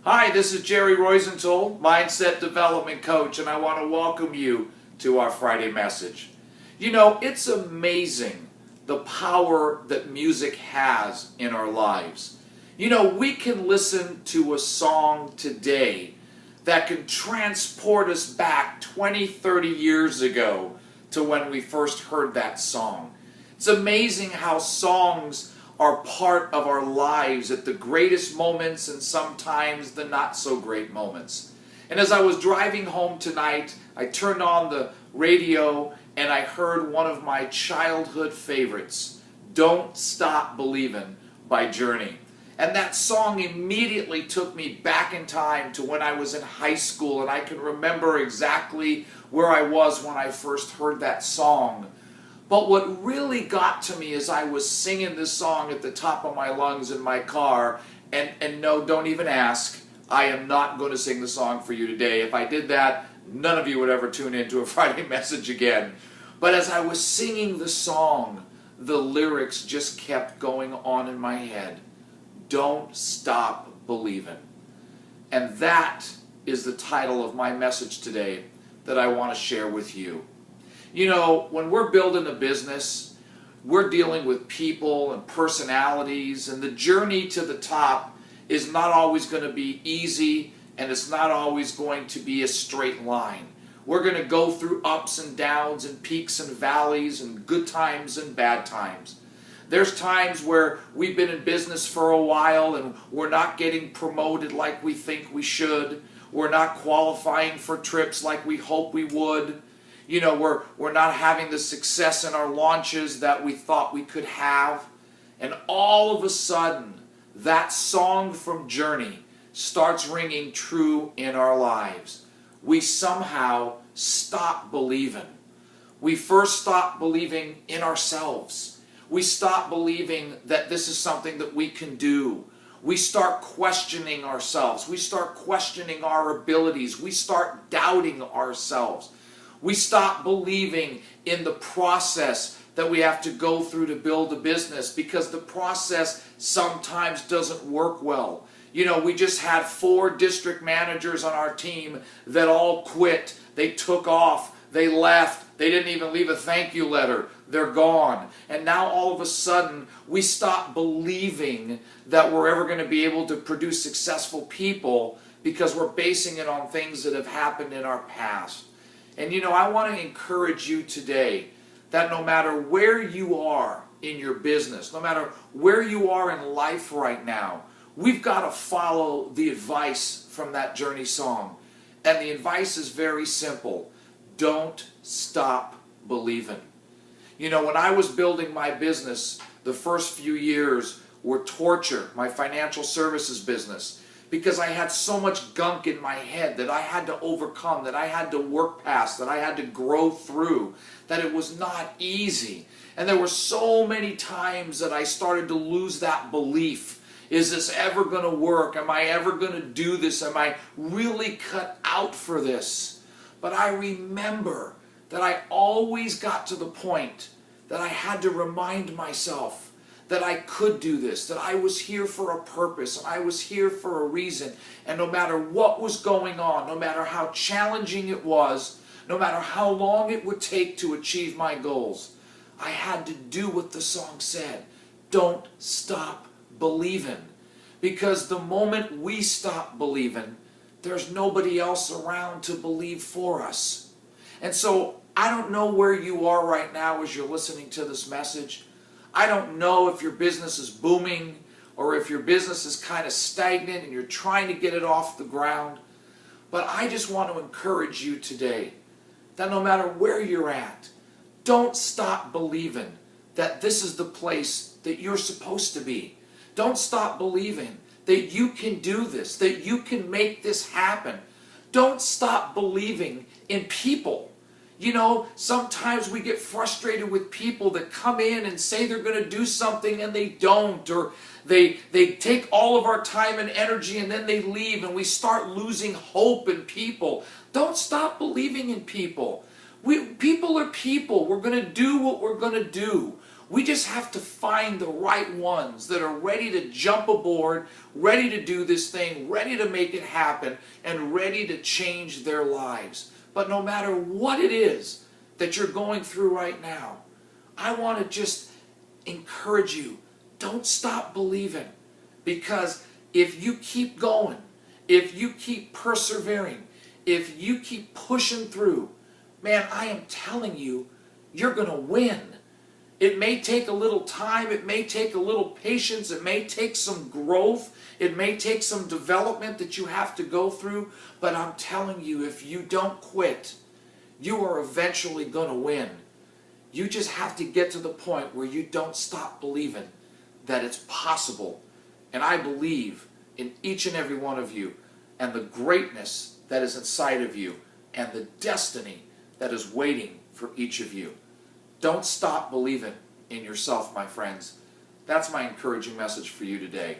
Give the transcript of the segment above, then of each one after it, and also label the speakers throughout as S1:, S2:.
S1: Hi, this is Jerry Rosenthal, Mindset Development Coach, and I want to welcome you to our Friday message. You know, it's amazing the power that music has in our lives. You know, we can listen to a song today that can transport us back 20, 30 years ago to when we first heard that song. It's amazing how songs are part of our lives at the greatest moments and sometimes the not so great moments. And as I was driving home tonight, I turned on the radio and I heard one of my childhood favorites, Don't Stop Believin' by Journey. And that song immediately took me back in time to when I was in high school, and I can remember exactly where I was when I first heard that song. But what really got to me is I was singing this song at the top of my lungs in my car, and no, don't even ask, I am not going to sing the song for you today. If I did that, none of you would ever tune into a Friday message again. But as I was singing the song, the lyrics just kept going on in my head. Don't stop believing. And that is the title of my message today that I want to share with you. You know, when we're building a business, we're dealing with people and personalities, and the journey to the top is not always going to be easy, and it's not always going to be a straight line. We're going to go through ups and downs and peaks and valleys and good times and bad times. There's times where we've been in business for a while and we're not getting promoted like we think we should. We're not qualifying for trips like we hope we would. You know, we're not having the success in our launches that we thought we could have. And all of a sudden, that song from Journey starts ringing true in our lives. We somehow stop believing. We first stop believing in ourselves. We stop believing that this is something that we can do. We start questioning ourselves. We start questioning our abilities. We start doubting ourselves. We stop believing in the process that we have to go through to build a business because the process sometimes doesn't work well. You know, we just had 4 district managers on our team that all quit. They took off. They left. They didn't even leave a thank you letter. They're gone. And now all of a sudden, we stop believing that we're ever going to be able to produce successful people because we're basing it on things that have happened in our past. And you know, I want to encourage you today that no matter where you are in your business, no matter where you are in life right now, we've got to follow the advice from that Journey song. And the advice is very simple. Don't stop believing. You know, when I was building my business, the first few years were torture, my financial services business, because I had so much gunk in my head that I had to overcome, that I had to work past, that I had to grow through, that it was not easy. And there were so many times that I started to lose that belief. Is this ever going to work? Am I ever going to do this? Am I really cut out for this? But I remember that I always got to the point that I had to remind myself that I could do this, that I was here for a purpose, and I was here for a reason. And no matter what was going on, no matter how challenging it was, no matter how long it would take to achieve my goals, I had to do what the song said. Don't stop believing. Because the moment we stop believing, there's nobody else around to believe for us. And so I don't know where you are right now as you're listening to this message. I don't know if your business is booming or if your business is kind of stagnant and you're trying to get it off the ground. But I just want to encourage you today that no matter where you're at, don't stop believing that this is the place that you're supposed to be. Don't stop believing that you can do this, that you can make this happen. Don't stop believing in people. You know, sometimes we get frustrated with people that come in and say they're going to do something and they don't, or they take all of our time and energy and then they leave and we start losing hope in people. Don't stop believing in people. People are people. We're going to do what we're going to do. We just have to find the right ones that are ready to jump aboard, ready to do this thing, ready to make it happen, and ready to change their lives. But no matter what it is that you're going through right now, I want to just encourage you, don't stop believing. Because if you keep going, if you keep persevering, if you keep pushing through, man, I am telling you, you're going to win. It may take a little time, it may take a little patience, it may take some growth, it may take some development that you have to go through, but I'm telling you, if you don't quit, you are eventually going to win. You just have to get to the point where you don't stop believing that it's possible. And I believe in each and every one of you and the greatness that is inside of you and the destiny that is waiting for each of you. Don't stop believing in yourself, my friends. That's my encouraging message for you today.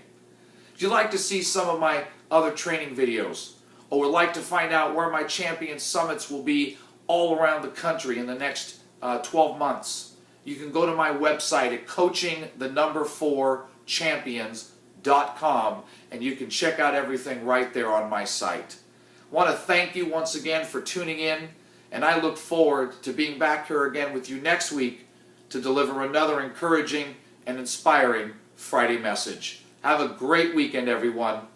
S1: If you'd like to see some of my other training videos, or would like to find out where my Champion Summits will be all around the country in the next 12 months, you can go to my website at coachingthe4champions.com, and you can check out everything right there on my site. I want to thank you once again for tuning in, and I look forward to being back here again with you next week to deliver another encouraging and inspiring Friday message. Have a great weekend, everyone.